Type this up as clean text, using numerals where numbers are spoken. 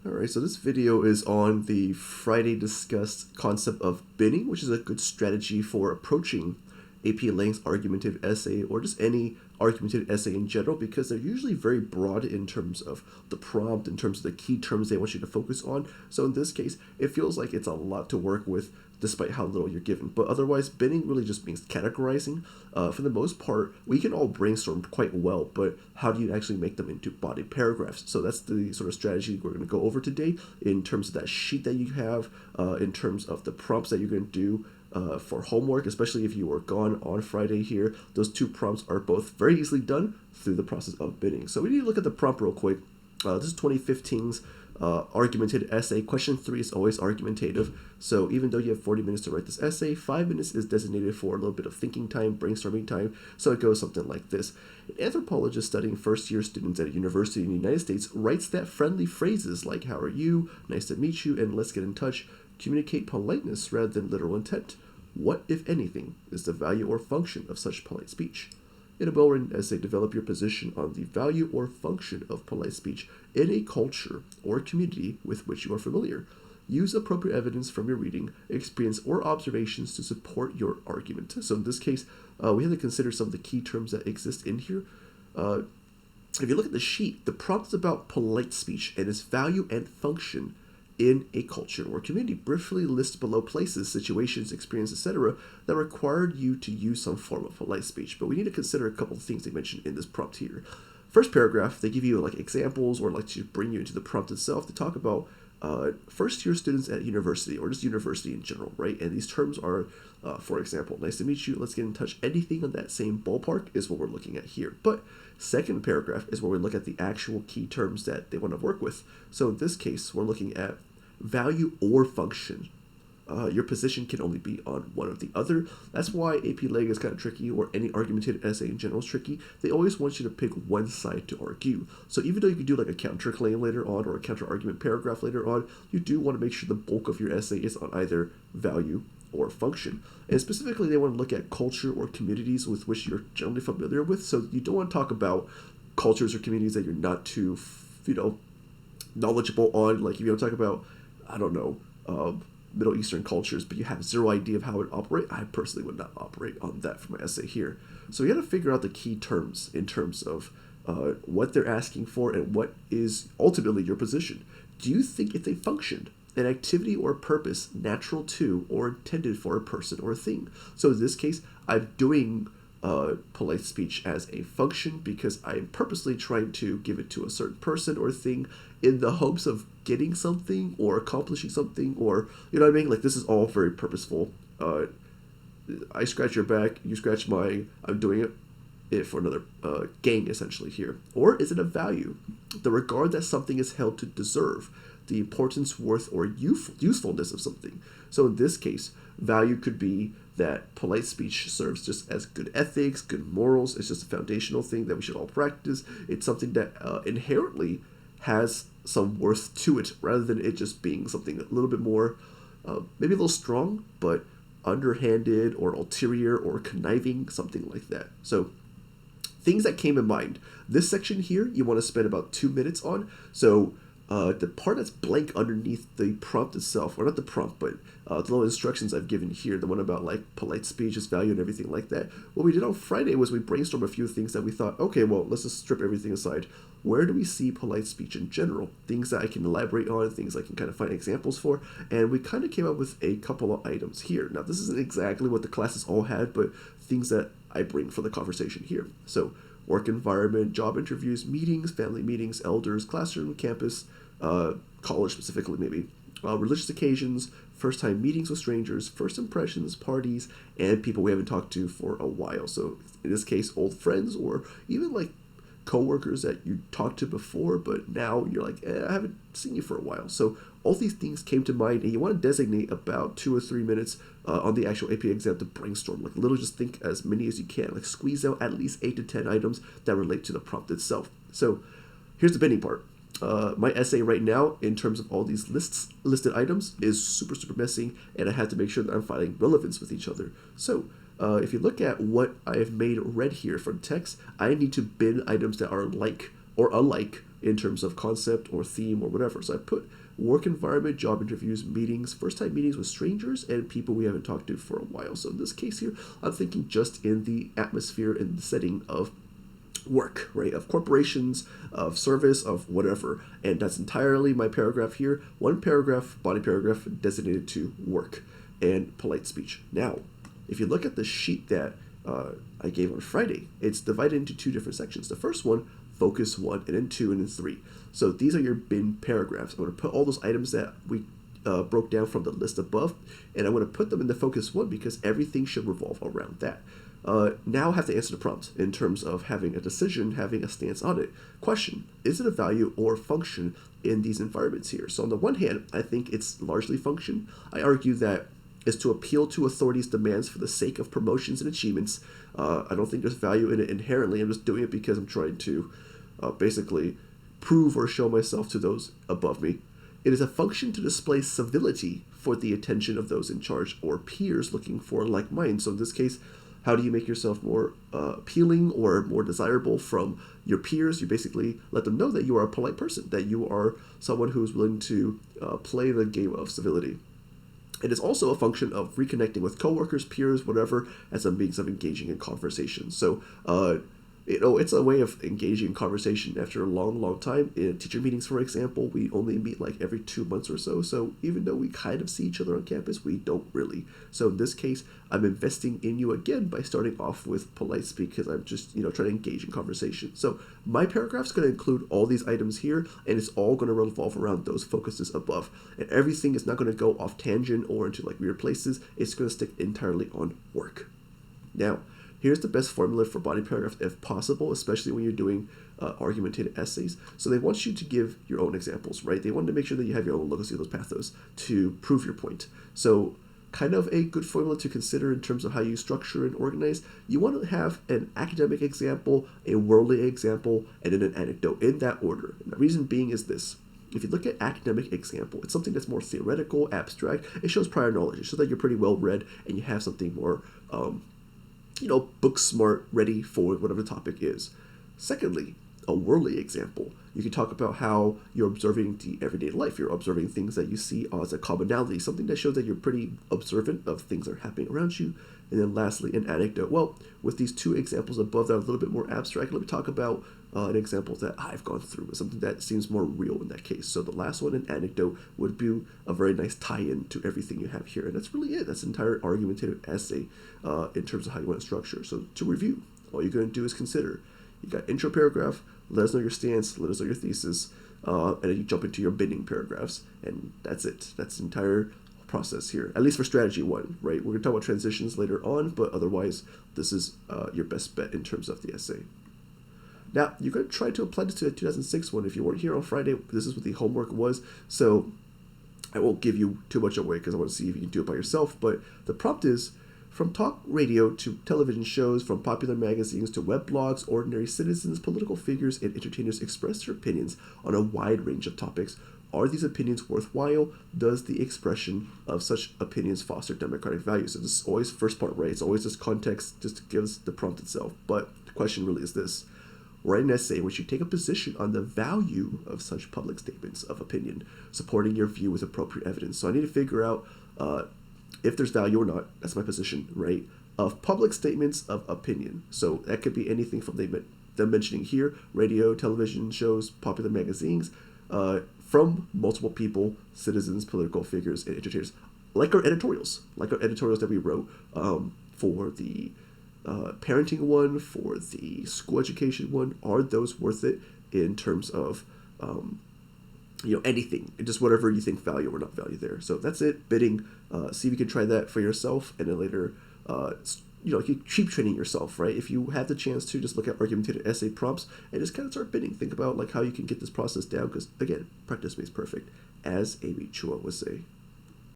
Alright, so this video is on the Friday discussed concept of binning, which is a good strategy for approaching AP length argumentative essay or just any argumentative essay in general, because they're usually very broad in terms of the prompt, in terms of the key terms they want you to focus on. So in this case, it feels like it's a lot to work with despite how little you're given. But otherwise, binning really just means categorizing. For the most part, we can all brainstorm quite well, but how do you actually make them into body paragraphs? So that's the sort of strategy we're going to go over today in terms of that sheet that you have, in terms of the prompts that you're going to do for homework, especially if you were gone on Friday here. Those two prompts are both very easily done through the process of binning. So we need to look at the prompt real quick. This is 2015's argumentative essay. Question 3 is always argumentative. So even though you have 40 minutes to write this essay, 5 minutes is designated for a little bit of thinking time, brainstorming time. So it goes something like this. An anthropologist studying first-year students at a university in the United States writes that friendly phrases like "How are you?", "Nice to meet you," and "Let's get in touch" communicate politeness rather than literal intent. What, if anything, is the value or function of such polite speech? In a well-written essay, develop your position on the value or function of polite speech in a culture or community with which you are familiar. Use appropriate evidence from your reading, experience, or observations to support your argument. So in this case, we have to consider some of the key terms that exist in here. If you look at the sheet, the prompt is about polite speech and its value and function in a culture or community. Briefly list below places, situations, experiences, etc. that required you to use some form of polite speech. But we need to consider a couple of things they mentioned in this prompt here. First paragraph, they give you like examples or like to bring you into the prompt itself to talk about first-year students at university or just university in general, right? And these terms are, for example, "Nice to meet you," "Let's get in touch." Anything on that same ballpark is what we're looking at here. But second paragraph is where we look at the actual key terms that they want to work with. So in this case, we're looking at value or function. Your position can only be on one or the other. That's why AP Leg is kind of tricky, or any argumentative essay in general is tricky. They always want you to pick one side to argue. So even though you can do like a counterclaim later on or a counter-argument paragraph later on, you do want to make sure the bulk of your essay is on either value or function. And specifically, they want to look at culture or communities with which you're generally familiar with. So you don't want to talk about cultures or communities that you're not too, knowledgeable on. Like if you want to talk about, I don't know, Middle Eastern cultures, but you have zero idea of how it operates, I personally would not operate on that for my essay here. So you got to figure out the key terms in terms of what they're asking for and what is ultimately your position. Do you think it's a function, an activity or purpose natural to or intended for a person or a thing? So in this case, I'm doing polite speech as a function because I'm purposely trying to give it to a certain person or thing in the hopes of getting something or accomplishing something, or, you know what I mean? Like, this is all very purposeful. I scratch your back, you scratch mine, I'm doing it for another gain, essentially, here. Or is it a value? The regard that something is held to deserve, the importance, worth, or usefulness of something. So in this case, value could be that polite speech serves just as good ethics, good morals. It's just a foundational thing that we should all practice. It's something that inherently has some worth to it, rather than it just being something a little bit more, maybe a little strong, but underhanded or ulterior or conniving, something like that. So things that came in mind. This section here, you want to spend about 2 minutes on. So the part that's blank underneath the prompt itself, or not the prompt, but the little instructions I've given here, the one about like polite speech, its value, and everything like that. What we did on Friday was we brainstormed a few things that we thought, okay, well, let's just strip everything aside. Where do we see polite speech in general? Things that I can elaborate on, things I can kind of find examples for, and we kind of came up with a couple of items here. Now, this isn't exactly what the classes all had, but things that I bring for the conversation here. So, work environment, job interviews, meetings, family meetings, elders, classroom, campus, college specifically maybe, religious occasions, first-time meetings with strangers, first impressions, parties, and people we haven't talked to for a while. So in this case, old friends, or even like coworkers that you talked to before, but now you're like, I haven't seen you for a while. So all these things came to mind, and you want to designate about 2 or 3 minutes on the actual AP exam to brainstorm. Like, literally just think as many as you can. Like, squeeze out at least 8 to 10 items that relate to the prompt itself. So here's the bending part. My essay right now, in terms of all these listed items, is super messy, and I had to make sure that I'm finding relevance with each other. So if you look at what I have made red here from text, I need to bin items that are like or alike in terms of concept or theme or whatever. So I put work environment, job interviews, meetings, first time meetings with strangers and people we haven't talked to for a while. So in this case here, I'm thinking just in the atmosphere and the setting of work, right? Of corporations, of service, of whatever. And that's entirely my paragraph here. One paragraph, body paragraph, designated to work and polite speech. Now, if you look at the sheet that I gave on Friday, it's divided into two different sections. The first one, focus 1, and then 2, and then 3. So these are your bin paragraphs. I'm going to put all those items that we broke down from the list above, and I'm going to put them in the focus 1 because everything should revolve around that. Now I have to answer the prompt in terms of having a decision, having a stance on it. Question, is it a value or function in these environments here? So on the one hand, I think it's largely function. I argue that is to appeal to authorities' demands for the sake of promotions and achievements. I don't think there's value in it inherently. I'm just doing it because I'm trying to basically prove or show myself to those above me. It is a function to display civility for the attention of those in charge or peers looking for like minds. So in this case, how do you make yourself more appealing or more desirable from your peers? You basically let them know that you are a polite person, that you are someone who is willing to play the game of civility. It is also a function of reconnecting with coworkers, peers, whatever, as a means of engaging in conversation. So, it's a way of engaging in conversation after a long, long time. In teacher meetings, for example, we only meet like every 2 months or so. So even though we kind of see each other on campus, we don't really. So in this case, I'm investing in you again by starting off with polite speak because I'm just, trying to engage in conversation. So my paragraph's going to include all these items here, and it's all going to revolve around those focuses above. And everything is not going to go off tangent or into like weird places. It's going to stick entirely on work. Now, here's the best formula for body paragraph if possible, especially when you're doing argumentative essays. So they want you to give your own examples, right? They want to make sure that you have your own logos, pathos to prove your point. So kind of a good formula to consider in terms of how you structure and organize. You want to have an academic example, a worldly example, and then an anecdote in that order. And the reason being is this. If you look at academic example, it's something that's more theoretical, abstract. It shows prior knowledge. It shows that you're pretty well read and you have something more book smart, ready for whatever the topic is. Secondly, a worldly example. You can talk about how you're observing the everyday life. You're observing things that you see as a commonality, something that shows that you're pretty observant of things that are happening around you. And then lastly, an anecdote. Well, with these two examples above that are a little bit more abstract, let me talk about an example that I've gone through, something that seems more real in that case. So the last one, an anecdote, would be a very nice tie-in to everything you have here. And that's really it. That's an entire argumentative essay in terms of how you want to structure. So to review, all you're going to do is consider. You got intro paragraph, let us know your stance, let us know your thesis, and then you jump into your binding paragraphs. And that's it. That's the entire process here, at least for strategy 1, right? We're going to talk about transitions later on, but otherwise, this is your best bet in terms of the essay. Now, you're going to try to apply this to the 2006 one. If you weren't here on Friday, this is what the homework was. So I won't give you too much away because I want to see if you can do it by yourself. But the prompt is, from talk radio to television shows, from popular magazines to web blogs, ordinary citizens, political figures, and entertainers express their opinions on a wide range of topics. Are these opinions worthwhile? Does the expression of such opinions foster democratic values? So this is always first part, right? It's always this context just to give us the prompt itself. But the question really is this. Write an essay in which you take a position on the value of such public statements of opinion, supporting your view with appropriate evidence. So I need to figure out if there's value or not. That's my position, right? Of public statements of opinion. So that could be anything from them mentioning here, radio, television shows, popular magazines, from multiple people, citizens, political figures, and entertainers, like our editorials that we wrote for the parenting one, for the school education one. Are those worth it in terms of anything, just whatever you think value or not value there. So that's it. Bidding. See if you can try that for yourself, and then later you keep training yourself, right? If you have the chance to just look at argumentative essay prompts and just kind of start bidding, think about like how you can get this process down, because again, practice makes perfect, as Amy Chua would say.